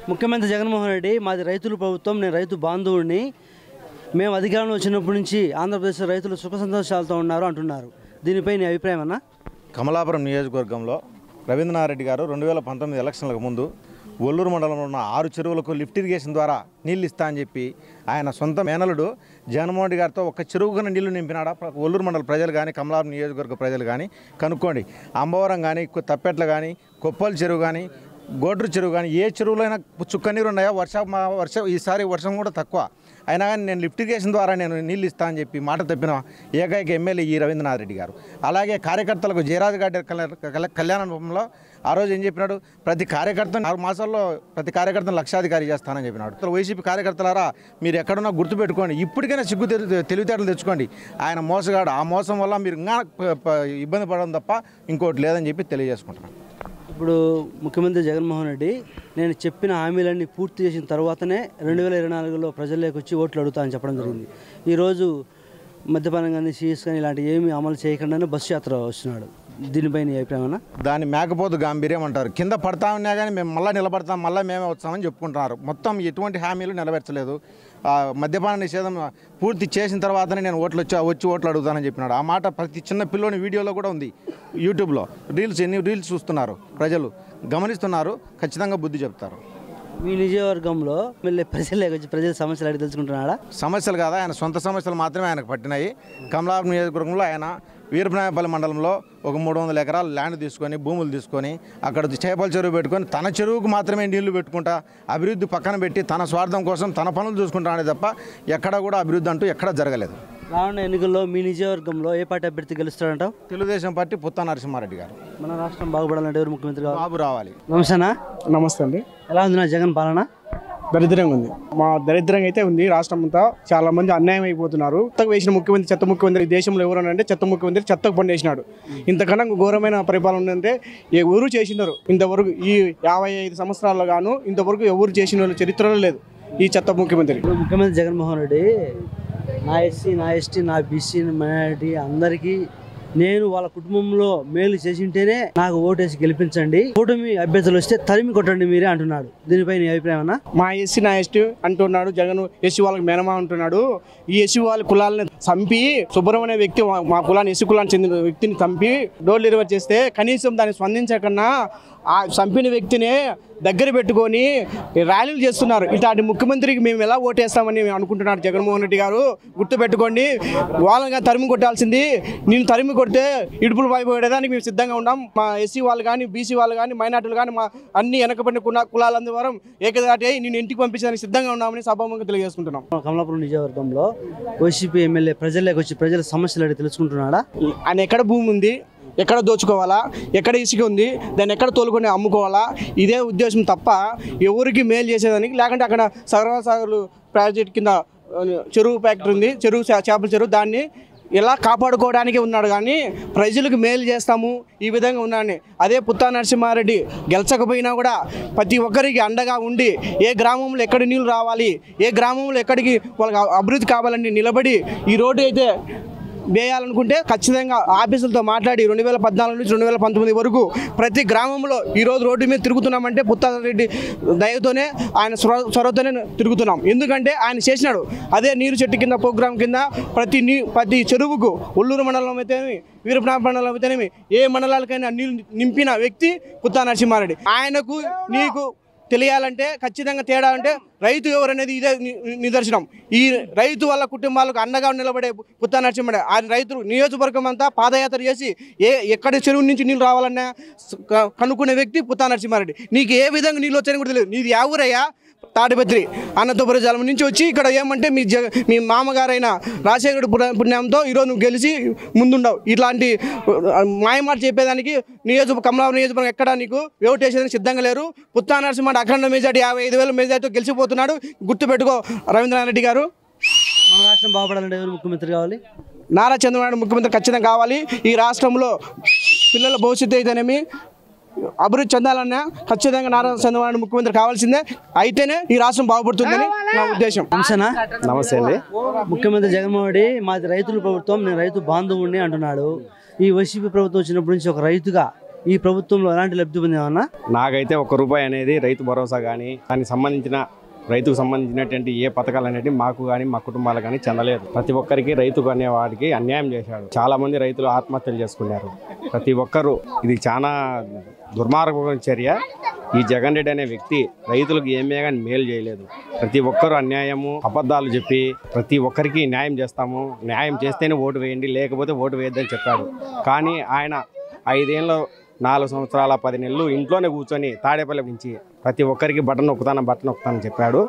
ముఖ్యమంత్రి జగన్మోహన్ రెడ్డి మాది రైతుల ప్రభుత్వం, నేను రైతు బాంధవుడిని, మేము అధికారంలో వచ్చినప్పటి నుంచి ఆంధ్రప్రదేశ్లో రైతులు సుఖ సంతోషాలతో ఉన్నారు అంటున్నారు. దీనిపై నీ అభిప్రాయం అన్నా? కమలాపురం నియోజకవర్గంలో రవీంద్రనాథరెడ్డి గారు 2019 ఎలక్షన్లకు ముందు ఒల్లూరు మండలంలో ఉన్న 6 చెరువులకు లిఫ్ట్ ఇరిగేషన్ ద్వారా నీళ్ళు ఇస్తా అని చెప్పి ఆయన సొంత మేనలుడు జగన్మోహన్ రెడ్డి గారితో ఒక చెరువుకున్న నీళ్లు నింపినాడా? ఒల్లూరు మండల ప్రజలు కానీ కమలాపురం నియోజకవర్గ ప్రజలు కానీ కనుక్కోండి. అంబవరం కానీ, తప్పెట్ల కానీ, కొప్పల్ చెరువు కానీ, గోడ్రు చెరువు కానీ ఏ చెరువులైనా చుక్క నీరు ఉన్నాయా? ఈసారి వర్షం కూడా తక్కువ అయినా కానీ నేను లిఫ్ట్ ఇరిగేషన్ ద్వారా నేను నీళ్ళు ఇస్తా అని చెప్పి మాట తప్పిన ఏకైక ఎమ్మెల్యే ఈ రవీంద్రనాథరెడ్డి గారు. అలాగే కార్యకర్తలకు జయరాజ్ గారి కళ్యాణంలో ఆ రోజు ఏం చెప్పినాడు? ప్రతి కార్యకర్తను 6 మాసాల్లో ప్రతి కార్యకర్తను లక్షాధికారి చేస్తానని చెప్పినాడు. వైసీపీ కార్యకర్తలారా, మీరు ఎక్కడున్నా గుర్తుపెట్టుకోండి, ఇప్పటికైనా సిగ్గు తెలివితేటలు తెచ్చుకోండి. ఆయన మోసగాడు. ఆ మోసం వల్ల మీరు ఇంకా ఇబ్బంది పడడం తప్ప ఇంకోటి లేదని చెప్పి తెలియజేసుకుంటున్నాను. ఇప్పుడు ముఖ్యమంత్రి జగన్మోహన్ రెడ్డి నేను చెప్పిన హామీలన్నీ పూర్తి చేసిన తర్వాతనే 2024లో ప్రజల్లోకి వచ్చి ఓట్లు అడుగుతా అని చెప్పడం జరిగింది. ఈరోజు మద్యపానం కానీ, సీఎస్ కానీ ఇలాంటివి ఏమీ అమలు చేయకుండానే బస్సు యాత్ర వస్తున్నాడు. దీనిపై నీ అభిప్రాయం? దాన్ని మేకపోతు గాంభీర్యం అంటారు. కింద పడతా ఉన్నా కానీ మేము మళ్ళీ నిలబడతాం, మళ్ళీ మేమే వస్తామని చెప్పుకుంటున్నారు. మొత్తం ఎటువంటి హామీలు నెరవేర్చలేదు. మద్యపాన నిషేధం పూర్తి చేసిన తర్వాతనే నేను వచ్చి ఓట్లు అడుగుతానని చెప్పినాడు. ఆ మాట ప్రతి చిన్న పిల్లోని వీడియోలో కూడా ఉంది. యూట్యూబ్లో ఎన్ని రీల్స్ చూస్తున్నారు, ప్రజలు గమనిస్తున్నారు. ఖచ్చితంగా బుద్ధి చెప్తారు. మీ నియోజకవర్గంలో ప్రజలే వచ్చి ప్రజల సమస్యలు అడిగి తెలుసుకుంటున్నాడా? సమస్యలు కాదా, ఆయన సొంత సమస్యలు మాత్రమే ఆయనకు పట్టినాయి. కమలాపురం నియోజకవర్గంలో ఆయన వీరనాయపల్లి మండలంలో ఒక 300 ఎకరాల ల్యాండ్ తీసుకొని, భూములు తీసుకొని అక్కడ చేపల చెరువు పెట్టుకొని తన చెరువుకు మాత్రమే నీళ్లు పెట్టుకుంటా అభివృద్ధి పక్కన పెట్టి తన స్వార్థం కోసం తన పనులు చూసుకుంటానే తప్ప ఎక్కడ కూడా అభివృద్ధి అంటూ ఎక్కడ జరగలేదు. రానున్న ఎన్నికల్లో మీ నియోజకవర్గంలో ఏ పార్టీ అభ్యర్థి గెలుస్తాడంటావు? తెలుగుదేశం పార్టీ పుత్తా నరసింహారెడ్డి గారు. మన రాష్ట్రం బాగుపడాలంటే ఎవరు ముఖ్యమంత్రి? బాబు రావాలి. నమస్తేనా? నమస్తే అండి. ఎలా ఉంది నా జగన్ పాలన? దరిద్రంగా ఉంది. మా దరిద్రంగా అయితే ఉంది. రాష్ట్రం అంతా చాలా మంది అన్యాయం అయిపోతున్నారు. చెత్తకు వేసిన ముఖ్యమంత్రి చెత్త ముఖ్యమంత్రి. దేశంలో ఎవరు అంటే చెత్త ముఖ్యమంత్రి చెత్తకు పండేసినాడు. ఇంతకన్నా ఘోరమైన పరిపాలన ఉందంటే ఎవరు చేసినారు ఇంతవరకు ఈ 55 సంవత్సరాల్లో గాను ఇంతవరకు ఎవరు చేసిన చరిత్రలో లేదు ఈ చెత్త ముఖ్యమంత్రి. ముఖ్యమంత్రి జగన్మోహన్ రెడ్డి నా ఎస్సీ, నా ఎస్టీ, నా బీసీ, మైనారిటీ అందరికీ నేను వాళ్ళ కుటుంబంలో మేలు చేసింటేనే నాకు ఓటేసి గెలిపించండి, కూటమి అభ్యర్థులు వస్తే తరిమి కొట్టండి మీరే అంటున్నాడు. దీనిపై నీ అభిప్రాయం? మా ఎస్సీ నా ఎస్టీ అంటున్నాడు జగన్. ఎస్సీ వాళ్ళకి మేనమా అంటున్నాడు. ఈ ఎస్సీ వాళ్ళ కులాలని చంపి సుబ్రహ్మణ్య వ్యక్తి మా కులాన్ని ఎస్సీ కులానికి చెందిన వ్యక్తిని చంపి డోర్ డెలివరీ చేస్తే కనీసం దాన్ని స్పందించకన్నా ఆ చంపిన వ్యక్తిని దగ్గర పెట్టుకొని ర్యాలీలు చేస్తున్నారు. ఇట్లాంటి ముఖ్యమంత్రికి మేము ఎలా ఓటేస్తామని అనుకుంటున్నారు జగన్మోహన్ రెడ్డి గారు. గుర్తుపెట్టుకోండి, వాళ్ళగా తరిమి కొట్టాల్సింది. నేను తరిమి కొడితే ఇడుపులు పైపోయేదానికి మేము సిద్ధంగా ఉన్నాం. మా ఎస్సీ వాళ్ళు కానీ, బీసీ వాళ్ళు కానీ, మైనార్టీలు కానీ, మా అన్ని వెనకబడిన కులాలందరం ఏకదాటి నేను ఇంటికి పంపించడానికి సిద్ధంగా ఉన్నామని సభాముఖంగా తెలియజేసుకుంటున్నాం. కమలాపురం నియోజకవర్గంలో వైసీపీ ఎమ్మెల్యే ప్రజల్లోకి వచ్చి ప్రజల సమస్యలు అడిగి తెలుసుకుంటున్నాడా? ఆయన ఎక్కడ భూమి ఉంది, ఎక్కడ దోచుకోవాలా, ఎక్కడ ఇసుక ఉంది, దాన్ని ఎక్కడ తోలుకొని అమ్ముకోవాలా, ఇదే ఉద్దేశం తప్ప ఎవరికి మేలు చేసేదానికి. లేకుంటే అక్కడ సర్వసాగర్లు ప్రాజెక్ట్ కింద చెరువు ఫ్యాక్టరీ ఉంది, చేపల చెరువు, దాన్ని ఎలా కాపాడుకోవడానికి ఉన్నాడు కానీ ప్రజలకు మేలు చేస్తాము ఈ విధంగా ఉన్నాను. అదే పుత్తా నరసింహారెడ్డి గెలిచకపోయినా కూడా ప్రతి ఒక్కరికి అండగా ఉండి ఏ గ్రామంలో ఎక్కడ నీళ్ళు రావాలి, ఏ గ్రామంలో ఎక్కడికి వాళ్ళకి అభివృద్ధి కావాలని నిలబడి ఈ రోడ్డు అయితే వేయాలనుకుంటే ఖచ్చితంగా ఆఫీసులతో మాట్లాడి 2014 నుంచి 2019 వరకు ప్రతి గ్రామంలో ఈరోజు రోడ్డు మీద తిరుగుతున్నామంటే పుత్తారెడ్డి దయతోనే, ఆయన చొరవతోనే తిరుగుతున్నాం. ఎందుకంటే ఆయన చేసినాడు. అదే నీరు చెట్టు కింద ప్రోగ్రాం కింద ప్రతి చెరువుకు ఒల్లూరు మండలం అయితేనేమి, వీరపనాథ మండలం అయితేనేమి, ఏ మండలాలకైనా నీళ్ళు నింపిన వ్యక్తి పుత్తా నరసింహారెడ్డి. ఆయనకు నీకు తెలియాలంటే ఖచ్చితంగా తేడా అంటే రైతు ఎవరనేది ఇదే నిదర్శనం. ఈ రైతు వాళ్ళ కుటుంబాలకు అండగా నిలబడే పుత్తా నరసింహారెడ్డి. ఆయన రైతులు నియోజకవర్గం అంతా పాదయాత్ర చేసి ఎక్కడి చెరువు నుంచి నీళ్ళు రావాలన్నా కనుక్కునే వ్యక్తి పుత్తా నరసింహారెడ్డి. నీకు ఏ విధంగా నీళ్ళు వచ్చాయని కూడా తెలియదు. నీది యా ఊరయ్యా? తాడిపత్రి అనంతపురం జిల్లా నుంచి వచ్చి ఇక్కడ ఏమంటే మీ మామగారైన రాజశేఖరుడు పుణ్యంతో ఈరోజు నువ్వు గెలిచి ముందుండవు. ఇట్లాంటి మాయమాట చెప్పేదానికి కమలాపురం నియోజకవర్గం ఎక్కడ నీకు ఓటేసేదానికి సిద్ధంగా లేరు. పుత్తా నరసింహారెడ్డి అఖండ మెజార్టీ 55,000 మెజార్టీతో గెలిచిపోతున్నాడు. గుర్తుపెట్టుకో రవీంద్రనాథరెడ్డి గారు. మన రాష్ట్రం బాగుపడాలంటే ఎవరు ముఖ్యమంత్రి కావాలి? నారా చంద్రబాబు నాయుడు ముఖ్యమంత్రి ఖచ్చితంగా కావాలి. ఈ రాష్ట్రంలో పిల్లల భవిష్యత్తు అయితేనేమి అభివృద్ధి చెందాలన్నా ఖచ్చితంగా నారా చంద్రబాబు ముఖ్యమంత్రి కావాల్సిందే. అయితేనే ఈ రాష్ట్రం బాగుపడుతుందని నా ఉద్దేశం. నమస్తే అండి. ముఖ్యమంత్రి జగన్మోహన్ రెడ్డి మాది రైతుల ప్రభుత్వం, నేను రైతు బాంధవుడిని అంటున్నాడు. ఈ వైసీపీ ప్రభుత్వం వచ్చినప్పటి నుంచి ఒక రైతుగా ఈ ప్రభుత్వంలో ఎలాంటి లబ్ధి పొందామన్నా? నాకైతే ₹1 అనేది రైతు భరోసా కానీ దానికి సంబంధించిన రైతుకు సంబంధించినటువంటి ఏ పథకాలు అనేవి మాకు కానీ మా కుటుంబాలకు కానీ చెందలేదు. ప్రతి ఒక్కరికి రైతుకు అనే వాడికి అన్యాయం చేశాడు. చాలా మంది రైతులు ఆత్మహత్యలు చేసుకున్నారు. ప్రతి ఒక్కరు ఇది చాలా దుర్మార్గమైన చర్య. ఈ జగన్ రెడ్డి అనే వ్యక్తి రైతులకు ఏమే కానీ మేలు చేయలేదు. ప్రతి ఒక్కరు అన్యాయము అబద్ధాలు చెప్పి ప్రతి ఒక్కరికి న్యాయం చేస్తాము, న్యాయం చేస్తేనే ఓటు వేయండి, లేకపోతే ఓటు వేయద్దని చెప్పాడు. కానీ ఆయన 5 ఏళ్ళు 4 సంవత్సరాల 10 నెలలు ఇంట్లోనే కూర్చొని తాడేపల్లి నుంచి ప్రతి ఒక్కరికి బటన్ నొక్కుతానని చెప్పాడు.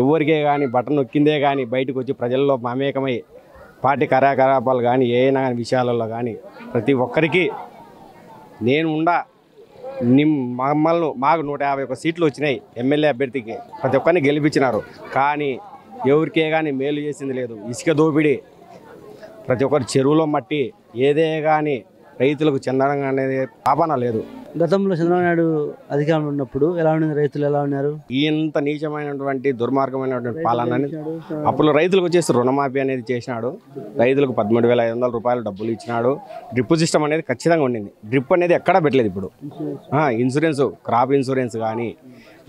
ఎవరికే కానీ బటన్ నొక్కిందే కానీ బయటకు వచ్చి ప్రజల్లో మమేకమై పార్టీ కార్యకలాపాలు కానీ ఏమైనా విషయాలలో కానీ ప్రతి ఒక్కరికి నేను మాకు 151 సీట్లు వచ్చినాయి. ఎమ్మెల్యే అభ్యర్థికి ప్రతి ఒక్కరిని గెలిపించినారు. కానీ ఎవరికే కానీ మేలు చేసింది లేదు. ఇసుక దోపిడీ, ప్రతి ఒక్కరు చెరువులో మట్టి, ఏదే కానీ రైతులకు చెందడం అనేది పాపన లేదు. గతంలో చంద్రబాబు నాయుడు అధికారంలో ఉన్నప్పుడు ఎలా ఉండేది? రైతులు ఎలా ఉన్నారు? ఇంత నీచమైనటువంటి దుర్మార్గమైనటువంటి పాలన అనేది అప్పుడు రైతులకు వచ్చేసి రుణమాఫీ అనేది చేసినాడు. రైతులకు 13,500 రూపాయలు డబ్బులు ఇచ్చినాడు. డ్రిప్ సిస్టమ్ అనేది ఖచ్చితంగా ఉండింది. డ్రిప్ అనేది ఎక్కడా పెట్టలేదు. ఇప్పుడు ఇన్సూరెన్స్, క్రాప్ ఇన్సూరెన్స్ కానీ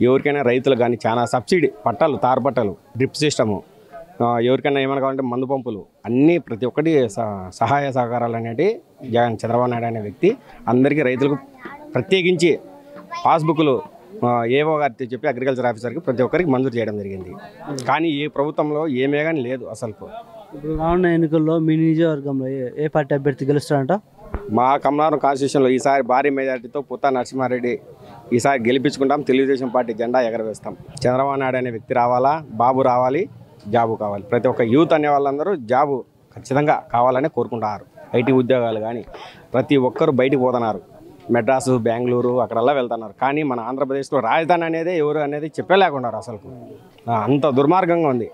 ఎవరికైనా రైతులకు కానీ చాలా సబ్సిడీ, పట్టాలు, తారు పట్టాలు, డ్రిప్ సిస్టము, ఎవరికైనా ఏమైనా కావాలంటే మందు పంపులు అన్నీ ప్రతి ఒక్కటి సహాయ సహకారాలు అనేవి చంద్రబాబు నాయుడు అనే వ్యక్తి అందరికీ రైతులకు ప్రత్యేకించి పాస్బుక్లు ఏవో గారికి చెప్పి అగ్రికల్చర్ ఆఫీసర్కి ప్రతి ఒక్కరికి మంజూరు చేయడం జరిగింది. కానీ ఈ ప్రభుత్వంలో ఏమే కానీ లేదు అసలు. ఇప్పుడు రానున్న ఎన్నికల్లో మీ నియోజకవర్గంలో ఏ పార్టీ అభ్యర్థి గెలుస్తారంట? మా కమలారం కాన్స్టిట్యూషన్లో ఈసారి భారీ మెజార్టీతో పుత్తా నరసింహారెడ్డి ఈసారి గెలిపించుకుంటాం. తెలుగుదేశం పార్టీ జెండా ఎగరవేస్తాం. చంద్రబాబు నాయుడు అనే వ్యక్తి రావాలా, బాబు రావాలి, జాబు కావాలి. ప్రతి ఒక్క యూత్ అనే వాళ్ళందరూ జాబు ఖచ్చితంగా కావాలని కోరుకుంటున్నారు. ఐటీ ఉద్యోగాలు కానీ ప్రతి ఒక్కరు బయటికి పోతున్నారు. మెడ్రాసు, బెంగళూరు అక్కడల్లా వెళ్తున్నారు. కానీ మన ఆంధ్రప్రదేశ్లో రాజధాని అనేది ఎవరు అనేది చెప్పలేకున్నారు. అసలు అంత దుర్మార్గంగా ఉంది.